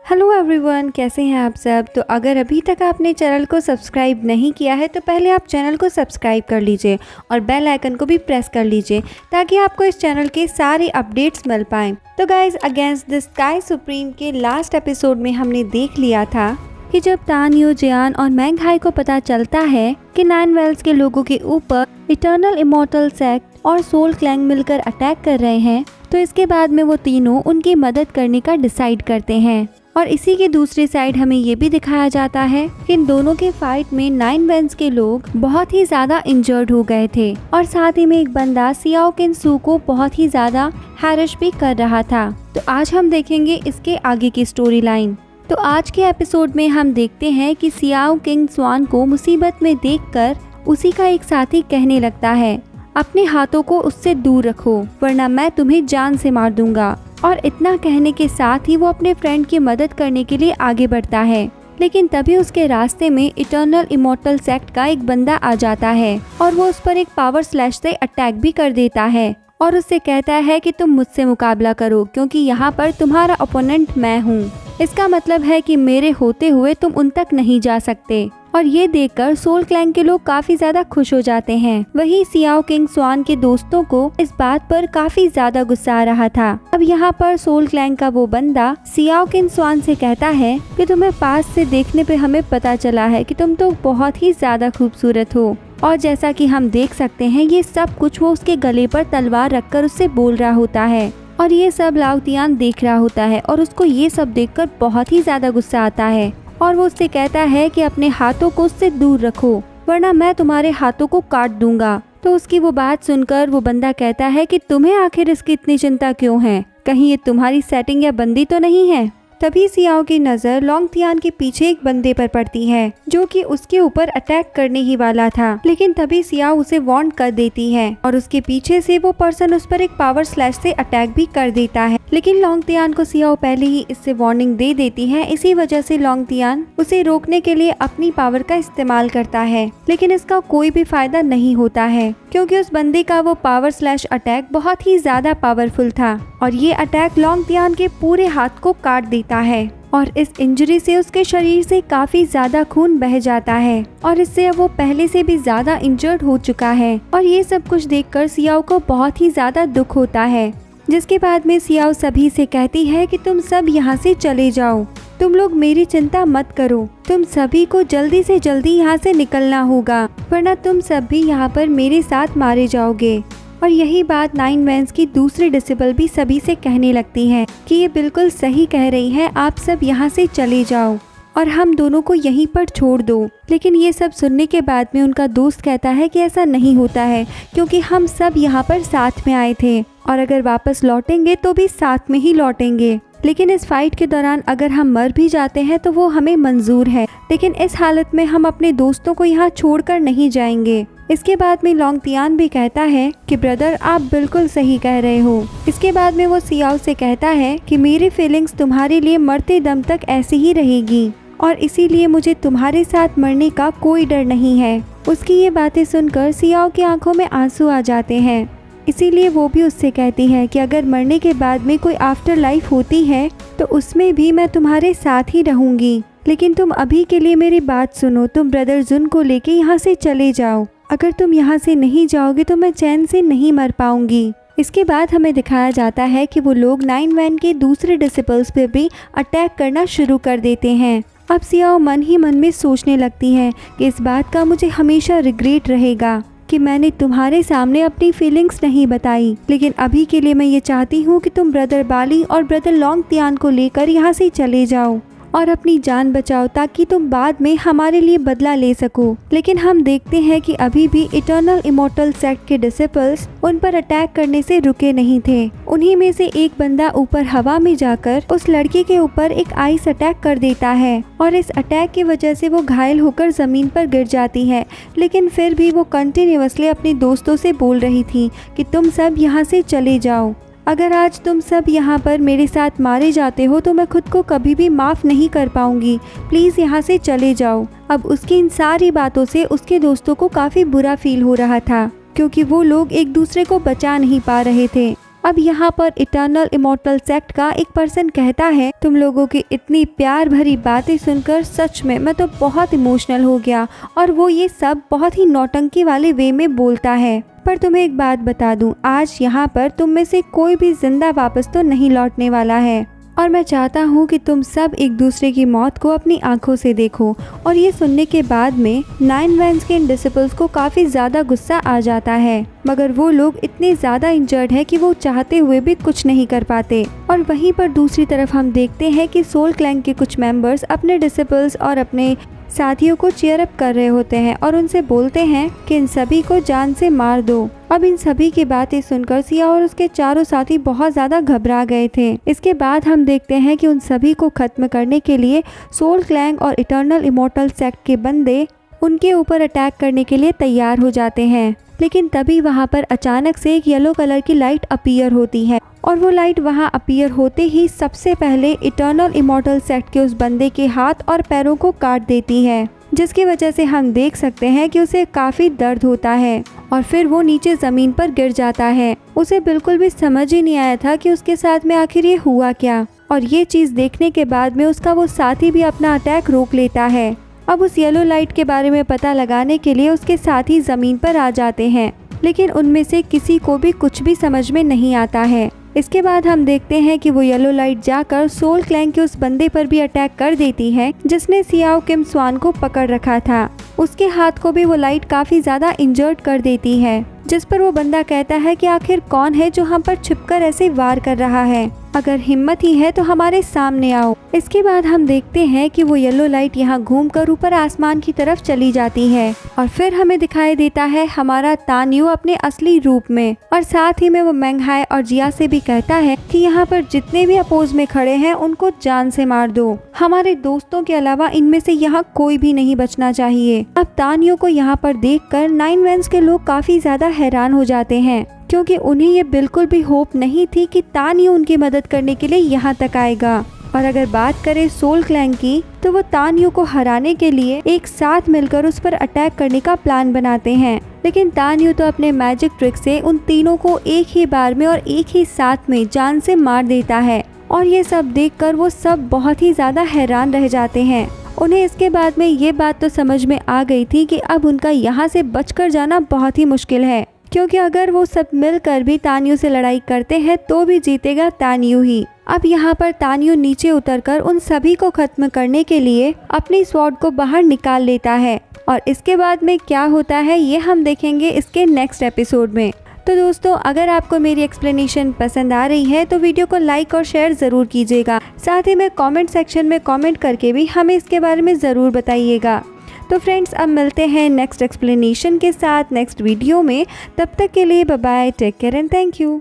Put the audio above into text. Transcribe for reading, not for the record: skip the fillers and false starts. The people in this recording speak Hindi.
हेलो एवरीवन, कैसे हैं आप सब। तो अगर अभी तक आपने चैनल को सब्सक्राइब नहीं किया है तो पहले आप चैनल को सब्सक्राइब कर लीजिए और बेल आइकन को भी प्रेस कर लीजिए ताकि आपको इस चैनल के सारे अपडेट्स मिल पाएँ। तो guys, against the sky supreme के लास्ट एपिसोड में हमने देख लिया था कि जब तान यो जियान और मैंग हाई को पता चलता है कि नाइन वेल्स के लोगों के ऊपर इटर्नल इमॉर्टल सेक्ट और सोल क्लैंग मिलकर अटैक कर रहे हैं, तो इसके बाद में वो तीनों उनकी मदद करने का डिसाइड करते हैं। और इसी के दूसरी साइड हमें ये भी दिखाया जाता है कि इन दोनों के फाइट में नाइन वेल्स के लोग बहुत ही ज्यादा इंजर्ड हो गए थे और साथ ही में एक बंदा सियाओ किन सू को बहुत ही ज्यादा हैरिश भी कर रहा था। तो आज हम देखेंगे इसके आगे की स्टोरी लाइन। तो आज के एपिसोड में हम देखते हैं कि सियाओ किंग स्वान को मुसीबत में देखकर उसी का एक साथी कहने लगता है, अपने हाथों को उससे दूर रखो वरना मैं तुम्हें जान से मार दूंगा। और इतना कहने के साथ ही वो अपने फ्रेंड की मदद करने के लिए आगे बढ़ता है, लेकिन तभी उसके रास्ते में इटर्नल इमॉर्टल सेक्ट का एक बंदा आ जाता है और वो उस पर एक पावर स्लैश से अटैक भी कर देता है और उससे कहता है कि तुम मुझसे मुकाबला करो क्योंकि यहाँ पर तुम्हारा ओपोनेंट मैं हूँ। इसका मतलब है कि मेरे होते हुए तुम उन तक नहीं जा सकते। और ये देखकर सोल क्लैंग के लोग काफी ज्यादा खुश हो जाते हैं। वहीं सियाओ किंग स्वान के दोस्तों को इस बात पर काफी ज्यादा गुस्सा आ रहा था। अब यहाँ पर सोल क्लैंग का वो बंदा सियाओ किंग स्वान से कहता है कि तुम्हें पास से देखने पे हमें पता चला है कि तुम तो बहुत ही ज्यादा खूबसूरत हो। और जैसा कि हम देख सकते हैं ये सब कुछ वो उसके गले पर तलवार रखकर उससे बोल रहा होता है और ये सब लाओ तियान देख रहा होता है और उसको ये सब देखकर बहुत ही ज्यादा गुस्सा आता है और वो उससे कहता है कि अपने हाथों को उससे दूर रखो वरना मैं तुम्हारे हाथों को काट दूंगा। तो उसकी वो बात सुनकर वो बंदा कहता है कि तुम्हें आखिर इसकी इतनी चिंता क्यों है, कहीं ये तुम्हारी सेटिंग या बंदी तो नहीं है। तभी सियाओ की नज़र लोंग तियान के पीछे एक बंदे पर पड़ती है जो कि उसके ऊपर अटैक करने ही वाला था, लेकिन तभी सियाओ उसे वार्न कर देती है और उसके पीछे से वो पर्सन उस पर एक पावर स्लैश से अटैक भी कर देता है। लेकिन लोंग तियान को सियाओ पहले ही इससे वार्निंग दे देती है, इसी वजह से लोंग तियान उसे रोकने के लिए अपनी पावर का इस्तेमाल करता है, लेकिन इसका कोई भी फायदा नहीं होता है क्योंकि उस बंदे का वो पावर स्लैश अटैक बहुत ही ज्यादा पावरफुल था और ये अटैक लोंग तियान के पूरे हाथ को काट देता है और इस इंजरी से उसके शरीर से काफी ज्यादा खून बह जाता है और इससे अब वो पहले से भी ज्यादा इंजर्ड हो चुका है। और ये सब कुछ देखकर सियाओ को बहुत ही ज्यादा दुख होता है, जिसके बाद में सियाओ सभी से कहती है कि तुम सब यहाँ से चले जाओ, तुम लोग मेरी चिंता मत करो, तुम सभी को जल्दी से जल्दी यहाँ से निकलना होगा वरना तुम सब भी यहाँ पर मेरे साथ मारे जाओगे। और यही बात नाइन वेल्स की दूसरी डिसेबल भी सभी से कहने लगती है कि ये बिल्कुल सही कह रही है, आप सब यहाँ से चले जाओ और हम दोनों को यहीं पर छोड़ दो। लेकिन ये सब सुनने के बाद में उनका दोस्त कहता है कि ऐसा नहीं होता है क्योंकि हम सब यहाँ पर साथ में आए थे और अगर वापस लौटेंगे तो भी साथ में ही लौटेंगे, लेकिन इस फाइट के दौरान अगर हम मर भी जाते हैं तो वो हमें मंजूर है, लेकिन इस हालत में हम अपने दोस्तों को यहाँ छोड़कर नहीं जाएंगे। इसके बाद में लोंग तियान भी कहता है कि ब्रदर आप बिल्कुल सही कह रहे हो। इसके बाद में वो सियाओ से कहता है कि मेरी फीलिंग्स तुम्हारे लिए मरते दम तक ऐसी ही रहेगी और इसीलिए मुझे तुम्हारे साथ मरने का कोई डर नहीं है। उसकी ये बातें सुनकर सियाओ की आंखों में आंसू आ जाते हैं, इसीलिए वो भी उससे कहती है कि अगर मरने के बाद में कोई आफ्टर लाइफ होती है तो उसमें भी मैं तुम्हारे साथ ही रहूंगी, लेकिन तुम अभी के लिए मेरी बात सुनो, तुम ब्रदर जुन को लेके यहाँ से चले जाओ, अगर तुम यहाँ से नहीं जाओगे तो मैं चैन से नहीं मर पाऊंगी। इसके बाद हमें दिखाया जाता है कि वो लोग नाइन वेल के दूसरे डिसिपल्स पे भी अटैक करना शुरू कर देते हैं। अब सियाओ मन ही मन में सोचने लगती है कि इस बात का मुझे हमेशा रिग्रेट रहेगा कि मैंने तुम्हारे सामने अपनी फीलिंग्स नहीं बताई, लेकिन अभी के लिए मैं ये चाहती हूँ कि तुम ब्रदर बाली और ब्रदर लोंग तियान को लेकर यहाँ से चले जाओ और अपनी जान बचाओ ताकि तुम बाद में हमारे लिए बदला ले सको। लेकिन हम देखते हैं कि अभी भी इटर्नल इमॉर्टल सेक्ट के डिसिपल्स उन पर अटैक करने से रुके नहीं थे। उन्हीं में से एक बंदा ऊपर हवा में जाकर उस लड़की के ऊपर एक आइस अटैक कर देता है और इस अटैक की वजह से वो घायल होकर जमीन पर गिर जाती है, लेकिन फिर भी वो कंटिन्यूअसली अपने दोस्तों से बोल रही थी कि तुम सब यहाँ से चले जाओ, अगर आज तुम सब यहाँ पर मेरे साथ मारे जाते हो तो मैं खुद को कभी भी माफ़ नहीं कर पाऊंगी, प्लीज़ यहाँ से चले जाओ। अब उसकी इन सारी बातों से उसके दोस्तों को काफ़ी बुरा फील हो रहा था क्योंकि वो लोग एक दूसरे को बचा नहीं पा रहे थे। अब यहाँ पर इटर्नल इमॉर्टल सेक्ट का एक पर्सन कहता है, तुम लोगों की इतनी प्यार भरी बातें सुनकर सच में मैं तो बहुत इमोशनल हो गया। और वो ये सब बहुत ही नौटंकी वाले वे में बोलता है। पर तुम्हें एक बात बता दूं, आज यहाँ पर तुम में से कोई भी जिंदा वापस तो नहीं लौटने वाला है और मैं चाहता हूँ कि तुम सब एक दूसरे की मौत को अपनी आंखों से देखो। और ये सुनने के बाद में 9 वेंस के इन डिसिपल्स को काफ़ी ज़्यादा गुस्सा आ जाता है, मगर वो लोग इतने ज़्यादा इंजर्ड है कि वो चाहते हुए भी कुछ नहीं कर पाते। और वहीं पर दूसरी तरफ हम देखते हैं कि सोल क्लैंग के कुछ मेंबर्स अपने डिसिपल्स और अपने साथियों को चीयर अप कर रहे होते हैं और उनसे बोलते हैं कि इन सभी को जान से मार दो। अब इन सभी की बातें सुनकर सिया और उसके चारों साथी बहुत ज़्यादा घबरा गए थे। इसके बाद हम देखते हैं कि उन सभी को खत्म करने के लिए सोल क्लैंग और इटर्नल इमॉर्टल सेक्ट के बंदे उनके ऊपर अटैक करने के लिए तैयार हो जाते हैं। लेकिन तभी वहाँ पर अचानक से एक येलो कलर की लाइट अपीयर होती है और वो लाइट वहाँ अपीयर होते ही सबसे पहले इटर्नल इमॉर्टल सेक्ट के उस बंदे के हाथ और पैरों को काट देती है, जिसकी वजह से हम देख सकते हैं कि उसे काफ़ी दर्द होता है और फिर वो नीचे ज़मीन पर गिर जाता है। उसे बिल्कुल भी समझ ही नहीं आया था कि उसके साथ में आखिर ये हुआ क्या। और ये चीज़ देखने के बाद में उसका वो साथी भी अपना अटैक रोक लेता है। अब उस येलो लाइट के बारे में पता लगाने के लिए उसके साथी ज़मीन पर आ जाते हैं, लेकिन उनमें से किसी को भी कुछ भी समझ में नहीं आता है। इसके बाद हम देखते हैं कि वो येलो लाइट जाकर सोल क्लैंग के उस बंदे पर भी अटैक कर देती है जिसने सियाओ किम स्वान को पकड़ रखा था। उसके हाथ को भी वो लाइट काफ़ी ज़्यादा इंजर्ड कर देती है, जिस पर वो बंदा कहता है कि आखिर कौन है जो हम पर छिपकर ऐसे वार कर रहा है, अगर हिम्मत ही है तो हमारे सामने आओ। इसके बाद हम देखते हैं कि वो येलो लाइट यहाँ घूमकर ऊपर आसमान की तरफ चली जाती है और फिर हमें दिखाई देता है हमारा तान्यू अपने असली रूप में। और साथ ही में वो मेंगहाई और जिया से भी कहता है कि यहाँ पर जितने भी अपोज में खड़े हैं उनको जान से मार दो, हमारे दोस्तों के अलावा इनमें से यहाँ कोई भी नहीं बचना चाहिए। अब तान्यू को यहाँ पर देखकर 9 वेंस के लोग काफी ज्यादा हैरान हो जाते हैं, क्योंकि उन्हें ये बिल्कुल भी होप नहीं थी कि तान्यू उनकी मदद करने के लिए यहाँ तक आएगा। और अगर बात करें सोल क्लैंग की, तो वो तान्यू को हराने के लिए एक साथ मिलकर उस पर अटैक करने का प्लान बनाते हैं। लेकिन तान्यू तो अपने मैजिक ट्रिक से उन तीनों को एक ही बार में और एक ही साथ में जान से मार देता है। और ये सब देखकर वो सब बहुत ही ज़्यादा हैरान रह जाते हैं। उन्हें इसके बाद में ये बात तो समझ में आ गई थी कि अब उनका यहाँ से बचकर जाना बहुत ही मुश्किल है, क्योंकि अगर वो सब मिलकर भी तान्यू से लड़ाई करते हैं तो भी जीतेगा तान्यू ही। अब यहाँ पर तान्यू नीचे उतरकर उन सभी को खत्म करने के लिए अपनी स्वॉर्ड को बाहर निकाल लेता है और इसके बाद में क्या होता है ये हम देखेंगे इसके नेक्स्ट एपिसोड में। तो दोस्तों, अगर आपको मेरी एक्सप्लेनेशन पसंद आ रही है तो वीडियो को लाइक और शेयर ज़रूर कीजिएगा। साथ ही में कमेंट सेक्शन में कमेंट करके भी हमें इसके बारे में ज़रूर बताइएगा। तो फ्रेंड्स, अब मिलते हैं नेक्स्ट एक्सप्लेनेशन के साथ नेक्स्ट वीडियो में। तब तक के लिए bye bye, take care and thank you.